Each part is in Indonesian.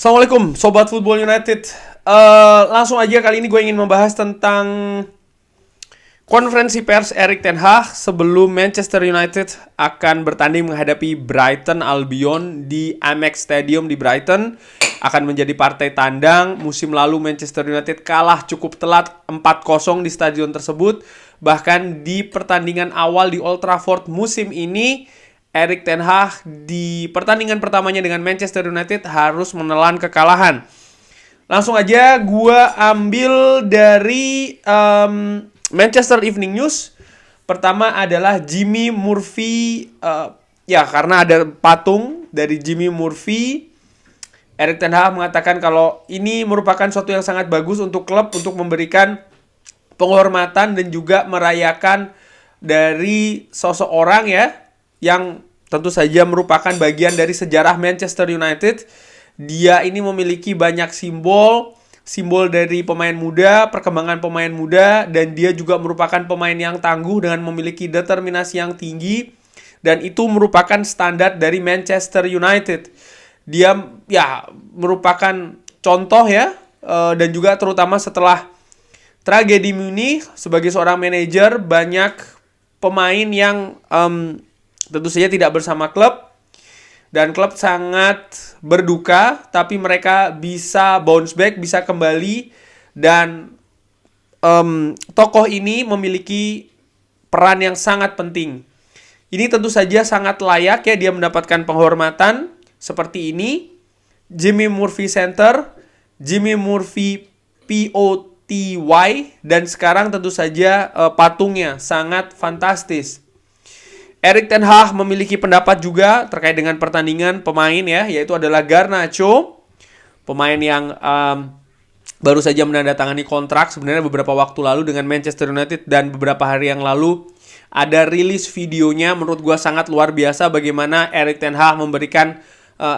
Assalamualaikum Sobat Football United. Langsung aja kali ini gue ingin membahas tentang konferensi pers Erik ten Hag sebelum Manchester United akan bertanding menghadapi Brighton Albion di Amex Stadium di Brighton. Akan menjadi partai tandang. Musim lalu Manchester United kalah cukup telat 4-0 di stadion tersebut. Bahkan di pertandingan awal di Old Trafford musim ini, Erik ten Hag di pertandingan pertamanya dengan Manchester United harus menelan kekalahan. Langsung aja gue ambil dari Manchester Evening News. Pertama adalah Jimmy Murphy. Karena ada patung dari Jimmy Murphy, Erik ten Hag mengatakan kalau ini merupakan suatu yang sangat bagus untuk klub untuk memberikan penghormatan dan juga merayakan dari seseorang yang tentu saja merupakan bagian dari sejarah Manchester United. Dia ini memiliki banyak simbol dari pemain muda, perkembangan pemain muda, dan dia juga merupakan pemain yang tangguh dengan memiliki determinasi yang tinggi, dan itu merupakan standar dari Manchester United. Dia merupakan contoh dan juga terutama setelah tragedi Munich, sebagai seorang manajer, banyak pemain yang tentu saja tidak bersama klub, dan klub sangat berduka, tapi mereka bisa bounce back, bisa kembali, dan tokoh ini memiliki peran yang sangat penting. Ini tentu saja sangat layak dia mendapatkan penghormatan seperti ini. Jimmy Murphy Center, Jimmy Murphy POTY, dan sekarang tentu saja patungnya sangat fantastis. Erik ten Hag memiliki pendapat juga terkait dengan pertandingan pemain yaitu adalah Garnacho, pemain yang baru saja menandatangani kontrak sebenarnya beberapa waktu lalu dengan Manchester United, dan beberapa hari yang lalu ada rilis videonya. Menurut gue sangat luar biasa bagaimana Erik ten Hag memberikan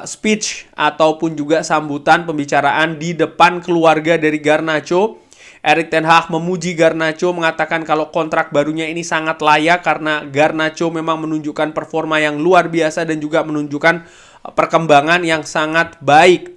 speech ataupun juga sambutan pembicaraan di depan keluarga dari Garnacho. Erik ten Hag memuji Garnacho, mengatakan kalau kontrak barunya ini sangat layak karena Garnacho memang menunjukkan performa yang luar biasa dan juga menunjukkan perkembangan yang sangat baik.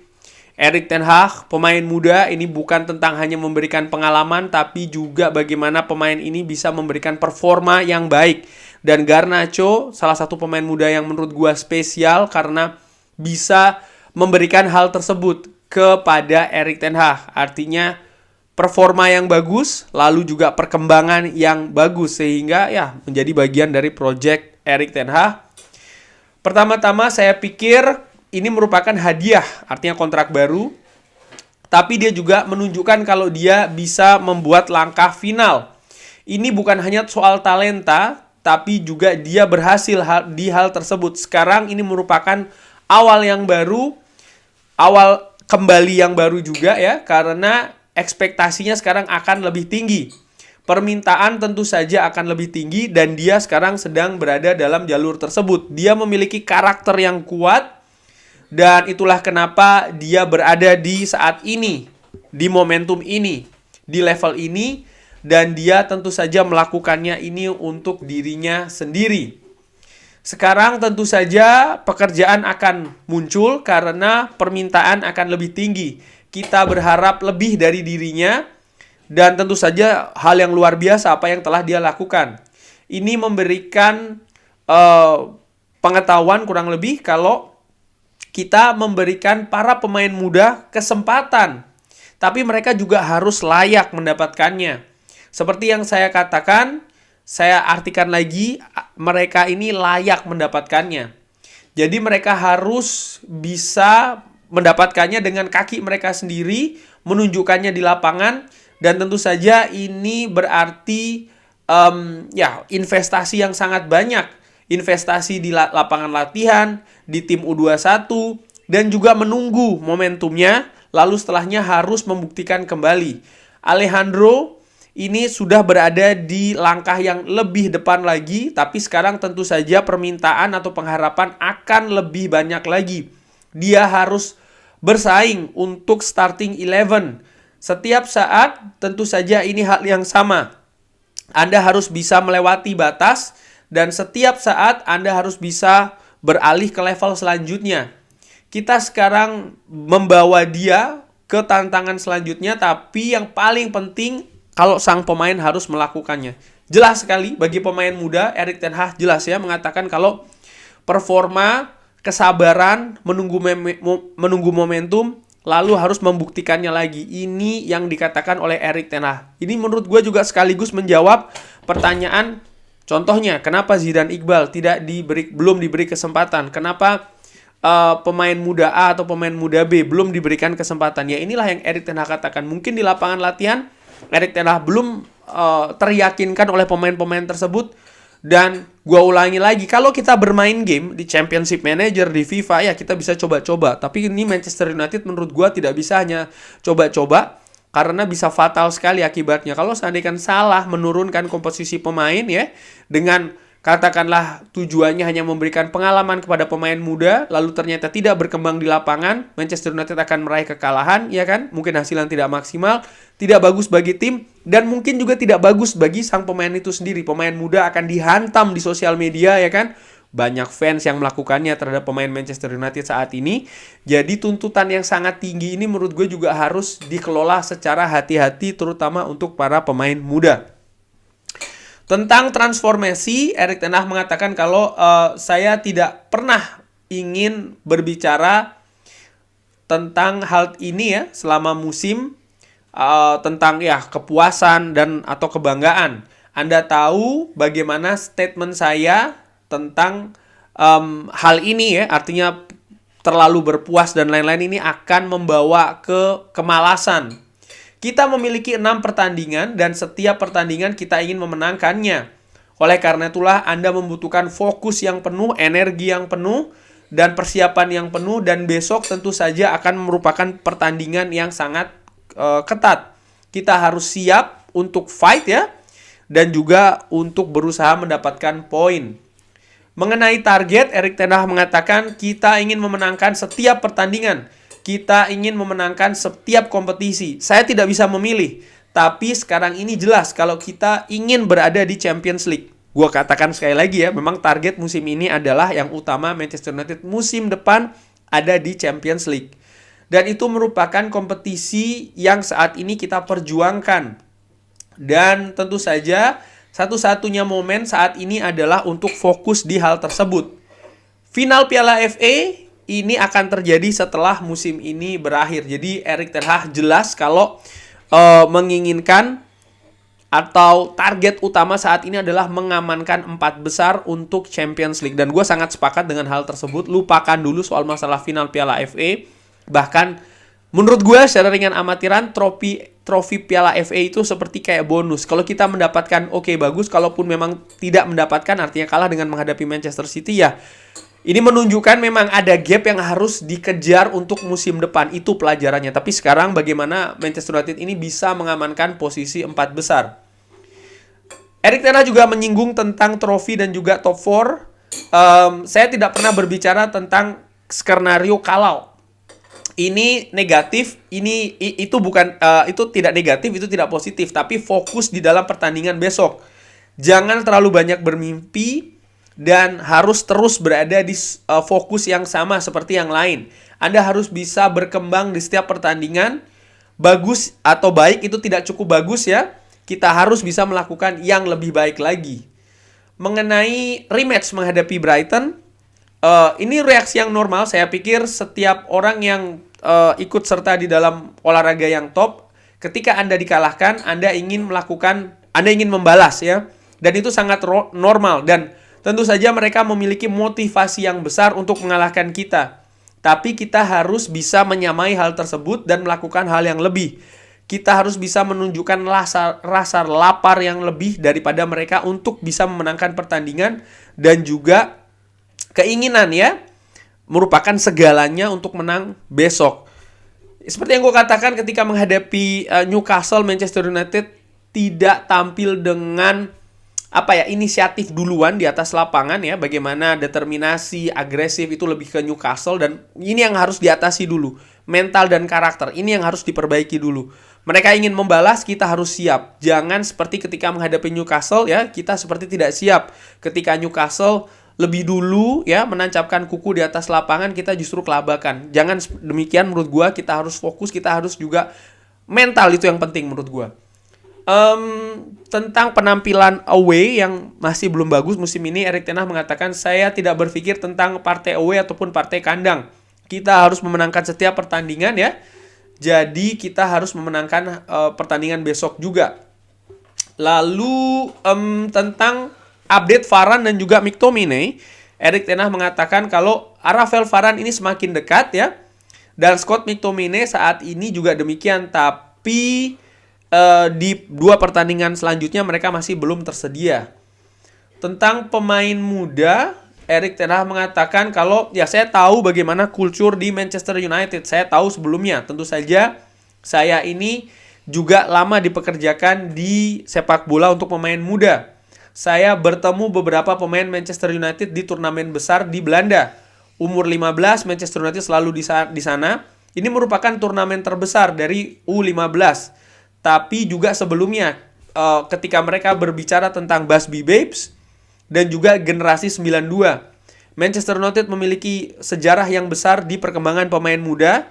Erik ten Hag, pemain muda, ini bukan tentang hanya memberikan pengalaman, tapi juga bagaimana pemain ini bisa memberikan performa yang baik. Dan Garnacho salah satu pemain muda yang menurut gua spesial karena bisa memberikan hal tersebut kepada Erik ten Hag. Artinya performa yang bagus, lalu juga perkembangan yang bagus, sehingga menjadi bagian dari project Erik ten Hag. Pertama-tama saya pikir ini merupakan hadiah, artinya kontrak baru, tapi dia juga menunjukkan kalau dia bisa membuat langkah final. Ini bukan hanya soal talenta, tapi juga dia berhasil di hal tersebut. Sekarang ini merupakan awal yang baru, awal kembali yang baru juga karena ekspektasinya sekarang akan lebih tinggi. Permintaan tentu saja akan lebih tinggi, dan dia sekarang sedang berada dalam jalur tersebut. Dia memiliki karakter yang kuat, dan itulah kenapa dia berada di saat ini, di momentum ini, di level ini, dan dia tentu saja melakukannya ini untuk dirinya sendiri. Sekarang tentu saja pekerjaan akan muncul karena permintaan akan lebih tinggi. Kita berharap lebih dari dirinya, dan tentu saja hal yang luar biasa apa yang telah dia lakukan. Ini memberikan pengetahuan kurang lebih kalau kita memberikan para pemain muda kesempatan, tapi mereka juga harus layak mendapatkannya. Seperti yang saya katakan, saya artikan lagi, mereka ini layak mendapatkannya. Jadi mereka harus bisa mendapatkannya dengan kaki mereka sendiri, menunjukkannya di lapangan, dan tentu saja ini berarti investasi yang sangat banyak. Investasi di lapangan latihan, di tim U21, dan juga menunggu momentumnya, lalu setelahnya harus membuktikan kembali. Alejandro ini sudah berada di langkah yang lebih depan lagi, tapi sekarang tentu saja permintaan atau pengharapan akan lebih banyak lagi. Dia harus bersaing untuk starting 11. Setiap saat tentu saja ini hal yang sama. Anda harus bisa melewati batas, dan setiap saat Anda harus bisa beralih ke level selanjutnya. Kita sekarang membawa dia ke tantangan selanjutnya, tapi yang paling penting kalau sang pemain harus melakukannya. Jelas sekali bagi pemain muda, Erik ten Hag jelas ya mengatakan kalau performa, kesabaran, menunggu momentum, lalu harus membuktikannya lagi. Ini yang dikatakan oleh Erik ten Hag. Ini menurut gue juga sekaligus menjawab pertanyaan, contohnya kenapa Zidane Iqbal belum diberi kesempatan? Kenapa pemain muda A atau pemain muda B belum diberikan kesempatan? Ya inilah yang Erik ten Hag katakan. Mungkin di lapangan latihan Erik ten Hag belum teryakinkan oleh pemain-pemain tersebut. Dan gua ulangi lagi, kalau kita bermain game di Championship Manager, di FIFA, ya kita bisa coba-coba. Tapi ini Manchester United menurut gua tidak bisa hanya coba-coba, karena bisa fatal sekali akibatnya. Kalau seandainya salah menurunkan komposisi pemain ya, dengan katakanlah tujuannya hanya memberikan pengalaman kepada pemain muda, lalu ternyata tidak berkembang di lapangan, Manchester United akan meraih kekalahan, ya kan? Mungkin hasil yang tidak maksimal, tidak bagus bagi tim, dan mungkin juga tidak bagus bagi sang pemain itu sendiri. Pemain muda akan dihantam di sosial media, ya kan? Banyak fans yang melakukannya terhadap pemain Manchester United saat ini. Jadi tuntutan yang sangat tinggi ini menurut gue juga harus dikelola secara hati-hati, terutama untuk para pemain muda. Tentang transformasi, Erik ten Hag mengatakan kalau saya tidak pernah ingin berbicara tentang hal ini ya selama musim, tentang ya kepuasan dan atau kebanggaan. Anda tahu bagaimana statement saya tentang hal ini ya, artinya terlalu berpuas dan lain-lain ini akan membawa ke kemalasan. Kita memiliki 6 pertandingan dan setiap pertandingan kita ingin memenangkannya. Oleh karena itulah Anda membutuhkan fokus yang penuh, energi yang penuh, dan persiapan yang penuh. Dan besok tentu saja akan merupakan pertandingan yang sangat ketat. Kita harus siap untuk fight ya, dan juga untuk berusaha mendapatkan poin. Mengenai target, Erik ten Hag mengatakan kita ingin memenangkan setiap pertandingan. Kita ingin memenangkan setiap kompetisi. Saya tidak bisa memilih. Tapi sekarang ini jelas kalau kita ingin berada di Champions League. Gua katakan sekali lagi ya, memang target musim ini adalah yang utama Manchester United musim depan ada di Champions League. Dan itu merupakan kompetisi yang saat ini kita perjuangkan. Dan tentu saja satu-satunya momen saat ini adalah untuk fokus di hal tersebut. Final Piala FA ini akan terjadi setelah musim ini berakhir. Jadi Erik ten Hag jelas kalau menginginkan atau target utama saat ini adalah mengamankan 4 besar untuk Champions League. Dan gue sangat sepakat dengan hal tersebut. Lupakan dulu soal masalah final Piala FA. Bahkan menurut gue secara ringan amatiran, trofi Piala FA itu seperti kayak bonus. Kalau kita mendapatkan oke, bagus. Kalaupun memang tidak mendapatkan, artinya kalah dengan menghadapi Manchester City ya. Ini menunjukkan memang ada gap yang harus dikejar untuk musim depan. Itu pelajarannya. Tapi sekarang bagaimana Manchester United ini bisa mengamankan posisi 4 besar. Erik ten Hag juga menyinggung tentang trofi dan juga top 4. Saya tidak pernah berbicara tentang skenario kalau. Ini negatif, itu bukan itu tidak negatif, itu tidak positif, tapi fokus di dalam pertandingan besok. Jangan terlalu banyak bermimpi dan harus terus berada di fokus yang sama seperti yang lain. Anda harus bisa berkembang di setiap pertandingan. Bagus atau baik itu tidak cukup bagus ya. Kita harus bisa melakukan yang lebih baik lagi. Mengenai rematch menghadapi Brighton, ini reaksi yang normal. Saya pikir setiap orang yang ikut serta di dalam olahraga yang top, ketika Anda dikalahkan, Anda ingin membalas ya. Dan itu sangat normal. Dan tentu saja mereka memiliki motivasi yang besar untuk mengalahkan kita. Tapi kita harus bisa menyamai hal tersebut dan melakukan hal yang lebih. Kita harus bisa menunjukkan rasa lapar yang lebih daripada mereka untuk bisa memenangkan pertandingan. Dan juga keinginan ya, merupakan segalanya untuk menang besok. Seperti yang gue katakan ketika menghadapi Newcastle, Manchester United tidak tampil dengan inisiatif duluan di atas lapangan ya, bagaimana determinasi, agresif itu lebih ke Newcastle, dan ini yang harus diatasi dulu. Mental dan karakter, ini yang harus diperbaiki dulu. Mereka ingin membalas, kita harus siap. Jangan seperti ketika menghadapi Newcastle ya, kita seperti tidak siap. Ketika Newcastle lebih dulu ya menancapkan kuku di atas lapangan, kita justru kelabakan. Jangan demikian menurut gua, kita harus fokus, kita harus juga mental, itu yang penting menurut gua. Tentang penampilan away yang masih belum bagus musim ini, Erik ten Hag mengatakan, saya tidak berpikir tentang partai away ataupun partai kandang. Kita harus memenangkan setiap pertandingan ya. Jadi kita harus memenangkan pertandingan besok juga. Lalu tentang update Varane dan juga McTominay, Erik ten Hag mengatakan kalau Rafael Varane ini semakin dekat ya. Dan Scott McTominay saat ini juga demikian, tapi di 2 pertandingan selanjutnya mereka masih belum tersedia. Tentang pemain muda, Erik ten Hag mengatakan kalau ya saya tahu bagaimana kultur di Manchester United. Saya tahu sebelumnya, tentu saja saya ini juga lama dipekerjakan di sepak bola untuk pemain muda. Saya bertemu beberapa pemain Manchester United di turnamen besar di Belanda. Umur 15 Manchester United selalu di sana. Ini merupakan turnamen terbesar dari U15. Tapi juga sebelumnya ketika mereka berbicara tentang Busby Babes dan juga generasi 92. Manchester United memiliki sejarah yang besar di perkembangan pemain muda.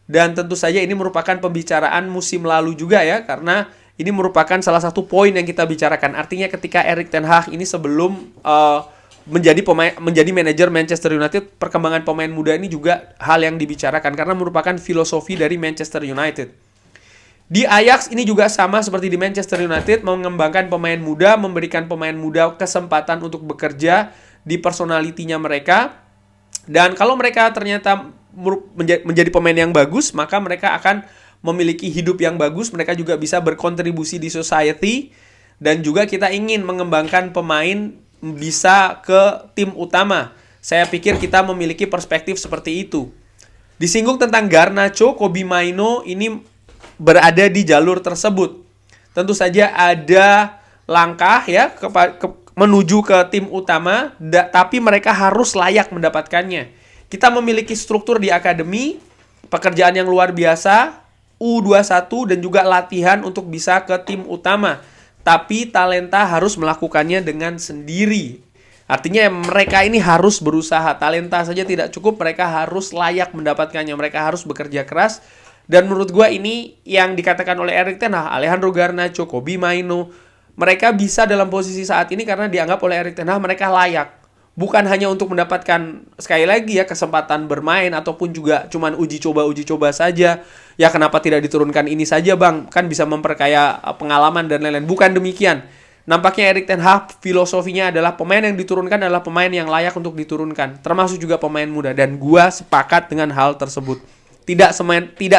Dan tentu saja ini merupakan pembicaraan musim lalu juga ya. Karena ini merupakan salah satu poin yang kita bicarakan. Artinya ketika Erik ten Hag ini sebelum menjadi manajer Manchester United, perkembangan pemain muda ini juga hal yang dibicarakan. Karena merupakan filosofi dari Manchester United. Di Ajax ini juga sama seperti di Manchester United, mengembangkan pemain muda, memberikan pemain muda kesempatan untuk bekerja di personalitinya mereka. Dan kalau mereka ternyata menjadi pemain yang bagus, maka mereka akan memiliki hidup yang bagus, mereka juga bisa berkontribusi di society. Dan juga kita ingin mengembangkan pemain bisa ke tim utama. Saya pikir kita memiliki perspektif seperti itu. Disinggung tentang Garnacho, Kobbie Mainoo ini berada di jalur tersebut. Tentu saja ada langkah ya menuju ke tim utama, tapi mereka harus layak mendapatkannya. Kita memiliki struktur di akademi, pekerjaan yang luar biasa, U21 dan juga latihan untuk bisa ke tim utama. Tapi talenta harus melakukannya dengan sendiri. Artinya mereka ini harus berusaha. Talenta saja tidak cukup, mereka harus layak mendapatkannya. Mereka harus bekerja keras. Dan menurut gue ini yang dikatakan oleh Erik ten Hag, Alejandro Garnacho, Kobbie Mainoo, mereka bisa dalam posisi saat ini karena dianggap oleh Erik ten Hag mereka layak. Bukan hanya untuk mendapatkan sekali lagi ya kesempatan bermain ataupun juga cuman uji coba saja. Ya kenapa tidak diturunkan ini saja bang? Kan bisa memperkaya pengalaman dan lain-lain. Bukan demikian. Nampaknya Erik ten Hag filosofinya adalah pemain yang diturunkan adalah pemain yang layak untuk diturunkan. Termasuk juga pemain muda. Dan gua sepakat dengan hal tersebut. Tidak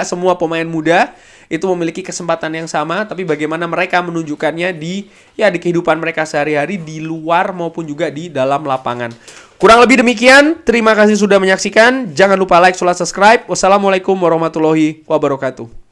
semua pemain muda itu memiliki kesempatan yang sama, tapi bagaimana mereka menunjukkannya di kehidupan mereka sehari-hari di luar maupun juga di dalam lapangan. Kurang lebih demikian. Terima kasih sudah menyaksikan. Jangan lupa like, subscribe. Wassalamualaikum warahmatullahi wabarakatuh.